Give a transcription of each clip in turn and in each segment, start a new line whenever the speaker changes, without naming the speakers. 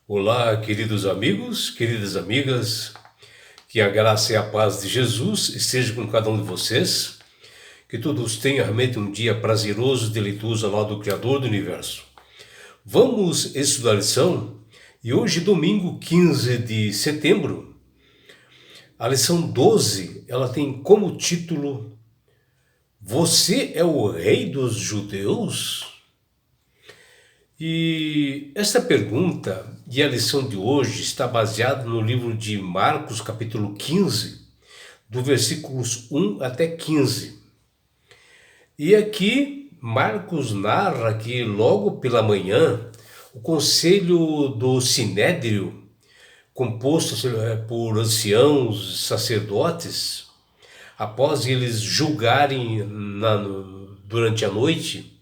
Olá, queridos amigos, queridas amigas, que a graça e a paz de Jesus esteja com cada um de vocês, que todos tenham realmente um dia prazeroso, deleitoso ao lado do Criador do Universo. Vamos estudar a lição e hoje, domingo 15 de setembro, a lição 12, ela tem como título Você é o Rei dos Judeus? E esta pergunta e a lição de hoje está baseada no livro de Marcos, capítulo 15, do versículos 1 até 15. E aqui Marcos narra que logo pela manhã, o conselho do Sinédrio, composto por anciãos, sacerdotes, após eles julgarem durante a noite,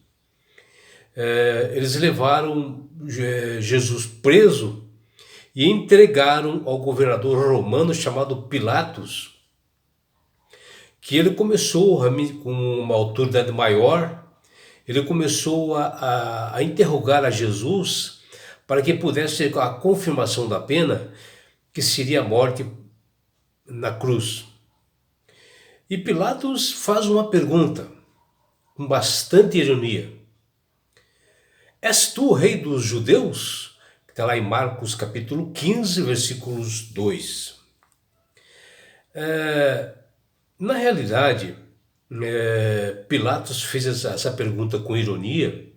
eles levaram Jesus preso e entregaram ao governador romano chamado Pilatos, que ele começou com uma autoridade maior, ele começou a interrogar a Jesus para que pudesse ter a confirmação da pena, que seria a morte na cruz. E Pilatos faz uma pergunta com bastante ironia. És tu o rei dos judeus? Está lá em Marcos capítulo 15, versículos 2. Na realidade, Pilatos fez essa pergunta com ironia,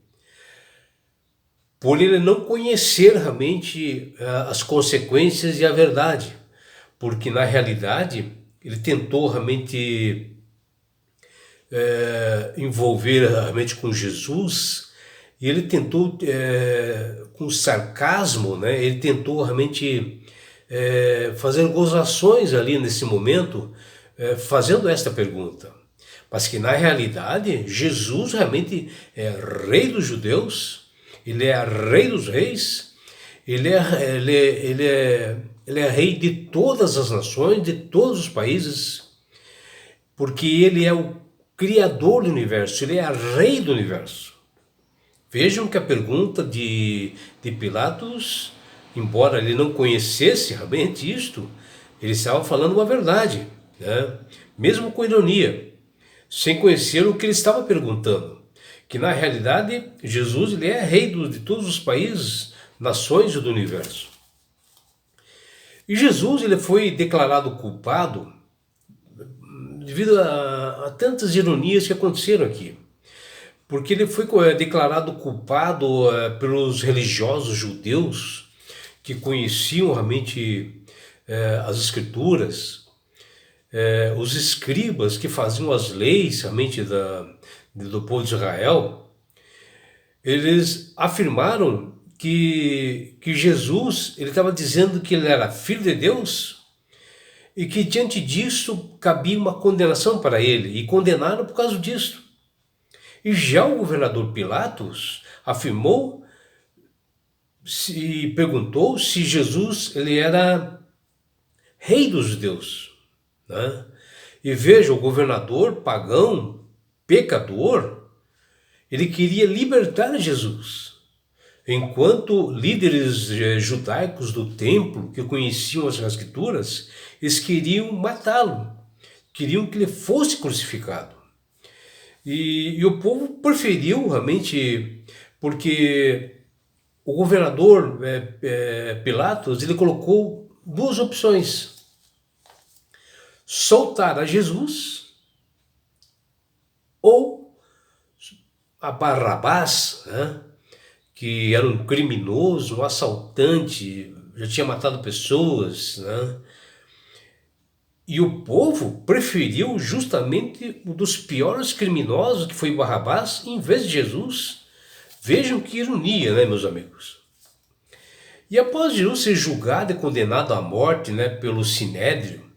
por ele não conhecer realmente as consequências e a verdade, porque na realidade ele tentou realmente envolver realmente com Jesus. E ele tentou, com sarcasmo, né, ele tentou realmente fazer gozações ali nesse momento, fazendo esta pergunta. Mas que na realidade, Jesus realmente é rei dos judeus, ele é rei dos reis, ele é rei de todas as nações, de todos os países, porque ele é o criador do universo, ele é rei do universo. Vejam que a pergunta de Pilatos, embora ele não conhecesse realmente isto, ele estava falando uma verdade, né? Mesmo com ironia, sem conhecer o que ele estava perguntando. Que na realidade Jesus ele é rei de todos os países, nações do universo. E Jesus ele foi declarado culpado devido a tantas ironias que aconteceram aqui. Porque ele foi declarado culpado pelos religiosos judeus que conheciam realmente as escrituras, os escribas que faziam as leis realmente do povo de Israel. Eles afirmaram que Jesus ele estava dizendo que ele era filho de Deus e que diante disso cabia uma condenação para ele, e condenaram por causa disso. E já o governador Pilatos afirmou e perguntou se Jesus ele era rei dos judeus, né? E veja, o governador pagão, pecador, ele queria libertar Jesus, enquanto líderes judaicos do templo, que conheciam as escrituras, eles queriam matá-lo, queriam que ele fosse crucificado. E o povo preferiu realmente, porque o governador Pilatos ele colocou duas opções: soltar a Jesus ou a Barrabás, né, que era um criminoso, um assaltante, já tinha matado pessoas, né? E o povo preferiu justamente um dos piores criminosos, que foi Barrabás, em vez de Jesus. Vejam que ironia, né, meus amigos? E após Jesus ser julgado e condenado à morte, né, pelo Sinédrio,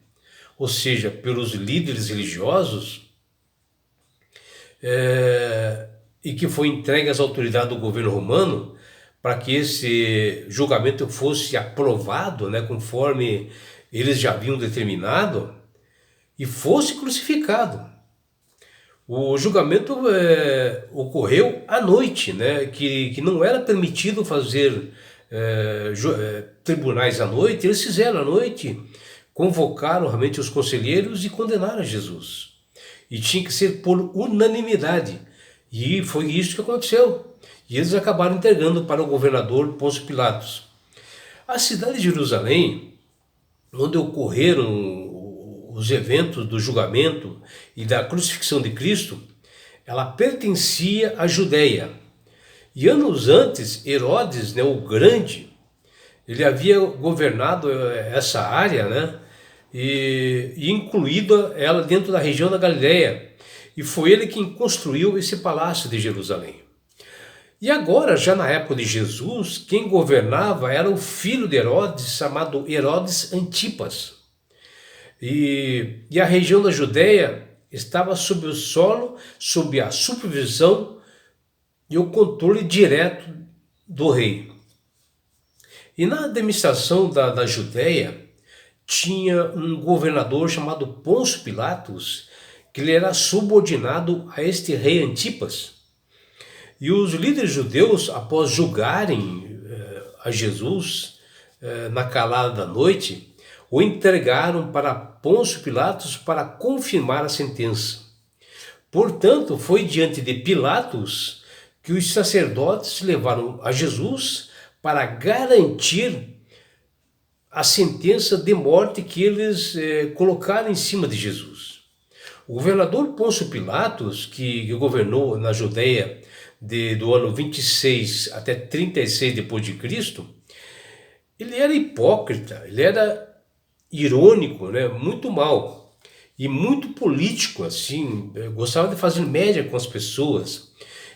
ou seja, pelos líderes religiosos, e que foi entregue às autoridades do governo romano, para que esse julgamento fosse aprovado, né, conforme eles já haviam determinado, e fosse crucificado. O julgamento ocorreu à noite, né, que não era permitido fazer tribunais à noite, eles fizeram à noite, convocaram realmente os conselheiros e condenaram Jesus. E tinha que ser por unanimidade. E foi isso que aconteceu. E eles acabaram entregando para o governador Pôncio Pilatos. A cidade de Jerusalém, onde ocorreram os eventos do julgamento e da crucifixão de Cristo, ela pertencia à Judéia. E anos antes, Herodes, né, o Grande, ele havia governado essa área, né, e incluído ela dentro da região da Galileia. E foi ele quem construiu esse palácio de Jerusalém. E agora, já na época de Jesus, quem governava era o filho de Herodes, chamado Herodes Antipas. E a região da Judéia estava sob o solo, sob a supervisão e o controle direto do rei. E na administração da Judéia, tinha um governador chamado Pôncio Pilatos, que ele era subordinado a este rei Antipas. E os líderes judeus, após julgarem a Jesus na calada da noite, o entregaram para Pôncio Pilatos para confirmar a sentença. Portanto, foi diante de Pilatos que os sacerdotes levaram a Jesus para garantir a sentença de morte que eles colocaram em cima de Jesus. O governador Pôncio Pilatos, que governou na Judéia do ano 26 até 36 depois de Cristo, ele era hipócrita, ele era irônico, né, muito mal e muito político, assim, gostava de fazer média com as pessoas.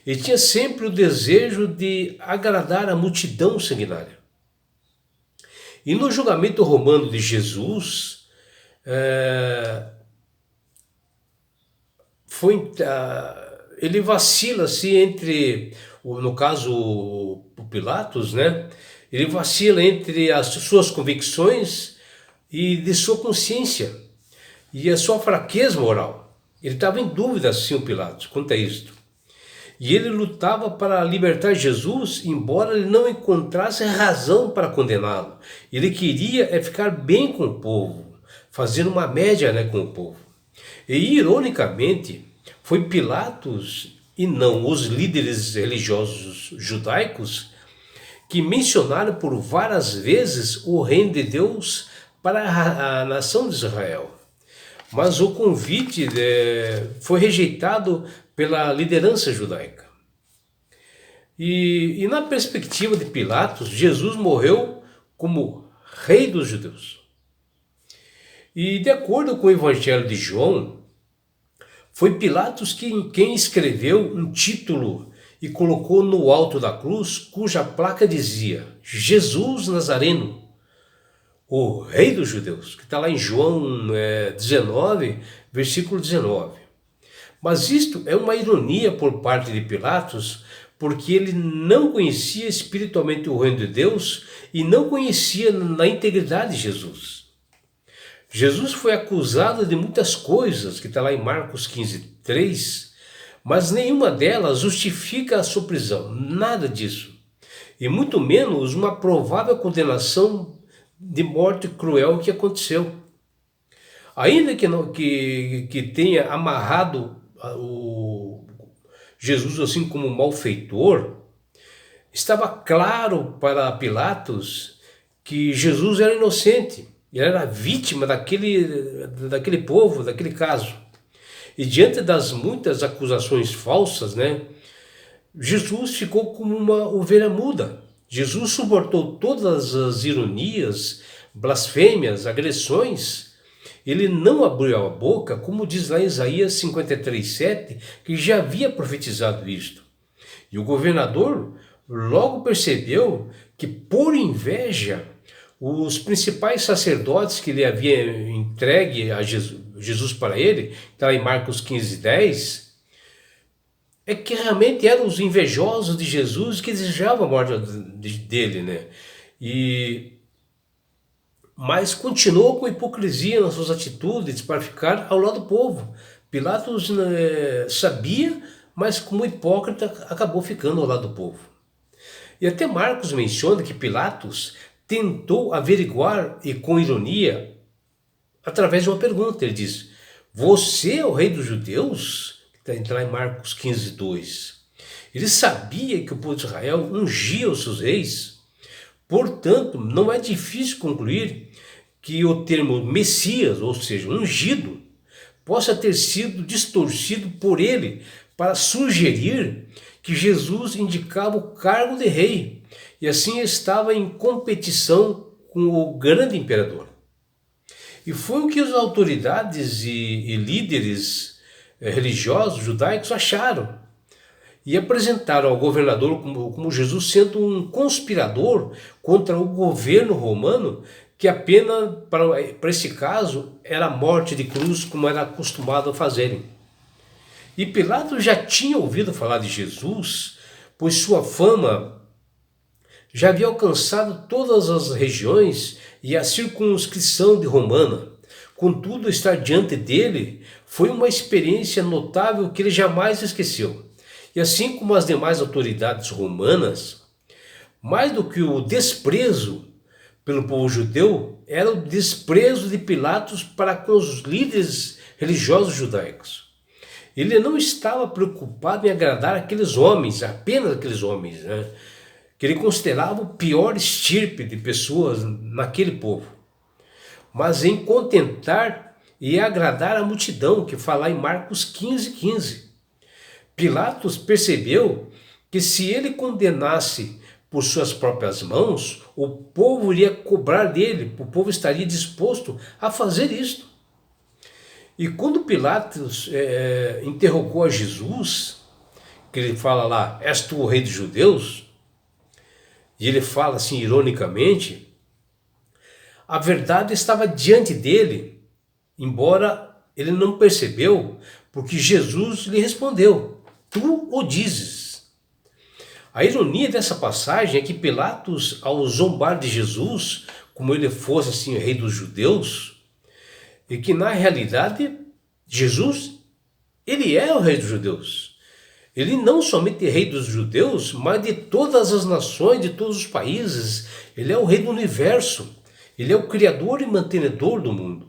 Ele tinha sempre o desejo de agradar a multidão sanguinária. E no julgamento romano de Jesus, ele vacila assim entre, no caso o Pilatos, né? Ele vacila entre as suas convicções e de sua consciência e a sua fraqueza moral. Ele estava em dúvida, sim, o Pilatos, quanto a isto. E ele lutava para libertar Jesus, embora ele não encontrasse razão para condená-lo. Ele queria ficar bem com o povo, fazer uma média, né, com o povo. E, ironicamente, foi Pilatos e não os líderes religiosos judaicos que mencionaram por várias vezes o reino de Deus para a nação de Israel. Mas o convite foi rejeitado pela liderança judaica. E na perspectiva de Pilatos, Jesus morreu como rei dos judeus. E de acordo com o Evangelho de João, foi Pilatos quem escreveu um título e colocou no alto da cruz, cuja placa dizia: Jesus Nazareno, o rei dos judeus, que está lá em João 19, versículo 19. Mas isto é uma ironia por parte de Pilatos, porque ele não conhecia espiritualmente o reino de Deus e não conhecia na integridade de Jesus. Jesus foi acusado de muitas coisas, que está lá em Marcos 15, 3, mas nenhuma delas justifica a sua prisão, nada disso. E muito menos uma provável condenação de morte cruel que aconteceu. Ainda que tenha amarrado o Jesus assim como malfeitor, estava claro para Pilatos que Jesus era inocente, ele era vítima daquele povo, daquele caso. E diante das muitas acusações falsas, né, Jesus ficou como uma ovelha muda. Jesus suportou todas as ironias, blasfêmias, agressões. Ele não abriu a boca, como diz lá em Isaías 53:7, que já havia profetizado isto. E o governador logo percebeu que, por inveja, os principais sacerdotes que ele havia entregue a Jesus para ele, está em Marcos 15:10, que realmente eram os invejosos de Jesus que desejavam a morte dele, né? Mas continuou com hipocrisia nas suas atitudes para ficar ao lado do povo. Pilatos sabia, mas como hipócrita acabou ficando ao lado do povo. E até Marcos menciona que Pilatos tentou averiguar, e com ironia, através de uma pergunta. Ele diz: Você é o rei dos judeus? Está em Marcos 15:2. Ele sabia que o povo de Israel ungia os seus reis. Portanto, não é difícil concluir que o termo Messias, ou seja, ungido, possa ter sido distorcido por ele para sugerir que Jesus indicava o cargo de rei e assim estava em competição com o grande imperador. E foi o que as autoridades e líderes religiosos judaicos acharam e apresentaram ao governador como Jesus sendo um conspirador contra o governo romano, que a pena para esse caso era a morte de cruz, como era acostumado a fazerem. E Pilatos já tinha ouvido falar de Jesus, pois sua fama já havia alcançado todas as regiões e a circunscrição de Romana. Contudo, estar diante dele foi uma experiência notável que ele jamais esqueceu. E assim como as demais autoridades romanas, mais do que o desprezo pelo povo judeu, era o desprezo de Pilatos para com os líderes religiosos judaicos. Ele não estava preocupado em agradar aqueles homens, apenas aqueles homens, né, que ele considerava o pior estirpe de pessoas naquele povo, mas em contentar e agradar a multidão, que fala em Marcos 15:15. Pilatos percebeu que se ele condenasse por suas próprias mãos, o povo iria cobrar dele, o povo estaria disposto a fazer isto. E quando Pilatos interrogou a Jesus, que ele fala lá: És tu o rei dos judeus? E ele fala assim ironicamente, a verdade estava diante dele, embora ele não percebeu, porque Jesus lhe respondeu: Tu o dizes. A ironia dessa passagem é que Pilatos, ao zombar de Jesus, como ele fosse assim o rei dos judeus, e que na realidade Jesus, ele é o rei dos judeus. Ele não somente é rei dos judeus, mas de todas as nações, de todos os países. Ele é o rei do universo. Ele é o criador e mantenedor do mundo.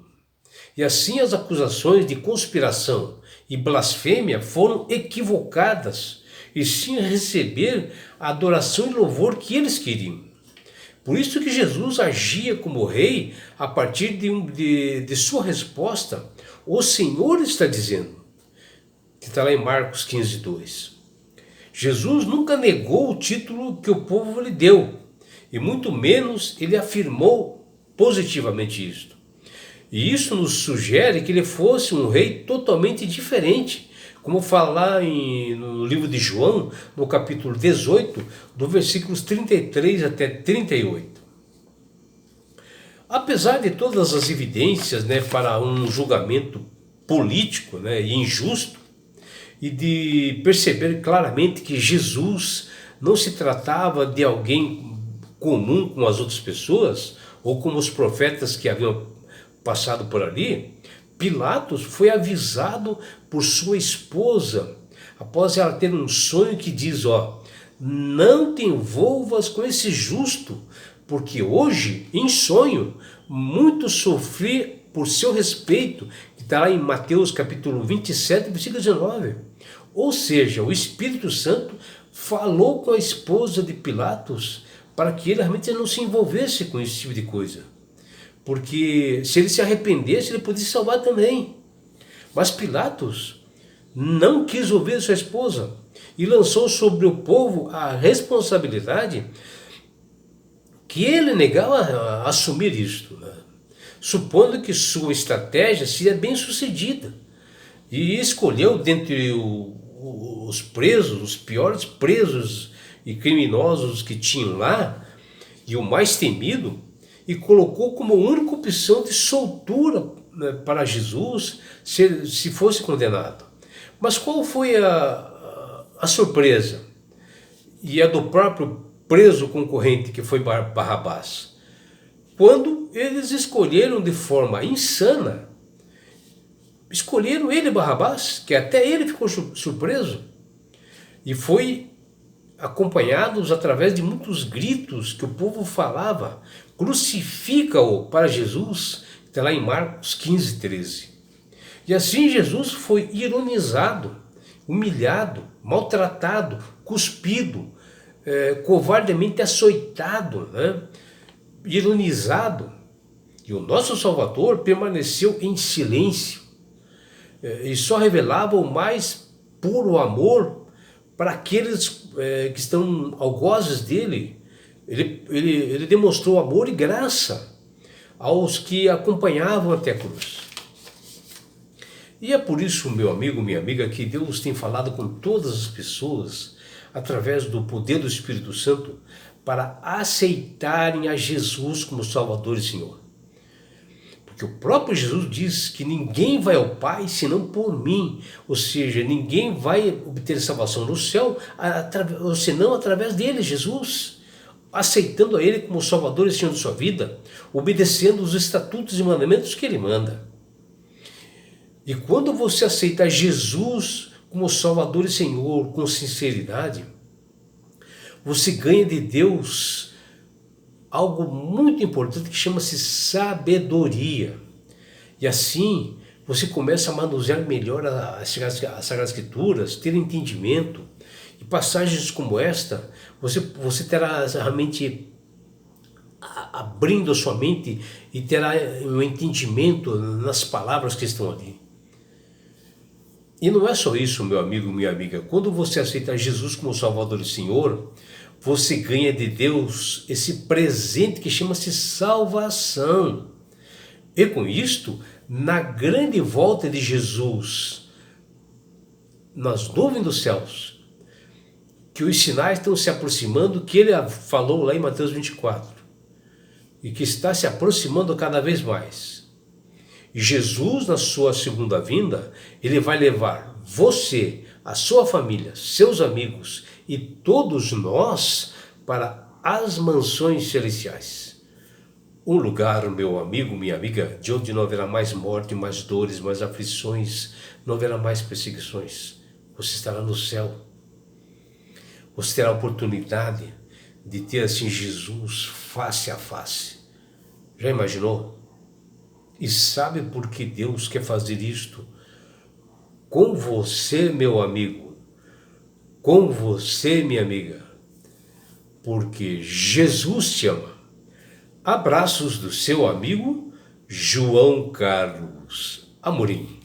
E assim as acusações de conspiração e blasfêmia foram equivocadas, e sim receber a adoração e louvor que eles queriam. Por isso que Jesus agia como rei a partir de sua resposta: o Senhor está dizendo, que está lá em Marcos 15:2. Jesus nunca negou o título que o povo lhe deu, e muito menos ele afirmou positivamente isto. E isso nos sugere que ele fosse um rei totalmente diferente, como fala no livro de João, no capítulo 18, do versículos 33 até 38. Apesar de todas as evidências, né, para um julgamento político, né, e injusto, e de perceber claramente que Jesus não se tratava de alguém comum com as outras pessoas, ou como os profetas que haviam passado por ali, Pilatos foi avisado por sua esposa, após ela ter um sonho que diz: não te envolvas com esse justo, porque hoje, em sonho, muito sofri por seu respeito, que está lá em Mateus capítulo 27, versículo 19. Ou seja, o Espírito Santo falou com a esposa de Pilatos para que ele realmente não se envolvesse com esse tipo de coisa. Porque se ele se arrependesse, ele podia se salvar também. Mas Pilatos não quis ouvir sua esposa e lançou sobre o povo a responsabilidade que ele negava a assumir isto, né? Supondo que sua estratégia seria bem sucedida. E escolheu dentre os presos, os piores presos e criminosos que tinham lá, e o mais temido, e colocou como única opção de soltura, né, para Jesus se fosse condenado. Mas qual foi a surpresa? E a do próprio preso concorrente, que foi Barrabás. Quando eles escolheram de forma insana, escolheram ele, Barrabás, que até ele ficou surpreso, e foi acompanhados através de muitos gritos que o povo falava: crucifica-o, para Jesus, está lá em Marcos 15, 13. E assim Jesus foi ironizado, humilhado, maltratado, cuspido, covardemente açoitado, né? Ironizado. E o nosso Salvador permaneceu em silêncio e só revelava o mais puro amor para aqueles que estão algozes dele. Ele demonstrou amor e graça aos que acompanhavam até a cruz. E é por isso, meu amigo, minha amiga, que Deus tem falado com todas as pessoas através do poder do Espírito Santo para aceitarem a Jesus como Salvador e Senhor. Porque o próprio Jesus diz que ninguém vai ao Pai senão por mim. Ou seja, ninguém vai obter salvação no céu senão através dele, Jesus. Aceitando a ele como Salvador e Senhor de sua vida, obedecendo os estatutos e mandamentos que ele manda. E quando você aceita Jesus como Salvador e Senhor com sinceridade, você ganha de Deus algo muito importante que chama-se sabedoria. E assim você começa a manusear melhor as Sagradas Escrituras, ter entendimento. E passagens como esta, você terá realmente abrindo a sua mente e terá um entendimento nas palavras que estão ali. E não é só isso, meu amigo, minha amiga. Quando você aceita Jesus como Salvador e Senhor, você ganha de Deus esse presente que chama-se salvação. E com isto, na grande volta de Jesus, nas nuvens dos céus, que os sinais estão se aproximando, que ele falou lá em Mateus 24, e que está se aproximando cada vez mais. E Jesus, na sua segunda vinda, ele vai levar você, a sua família, seus amigos e todos nós para as mansões celestiais. Um lugar, meu amigo, minha amiga, de onde não haverá mais morte, mais dores, mais aflições, não haverá mais perseguições. Você estará no céu. Você terá a oportunidade de ter assim Jesus face a face. Já imaginou? E sabe por que Deus quer fazer isto com você, meu amigo? Com você, minha amiga? Porque Jesus te ama. Abraços do seu amigo João Carlos Amorim.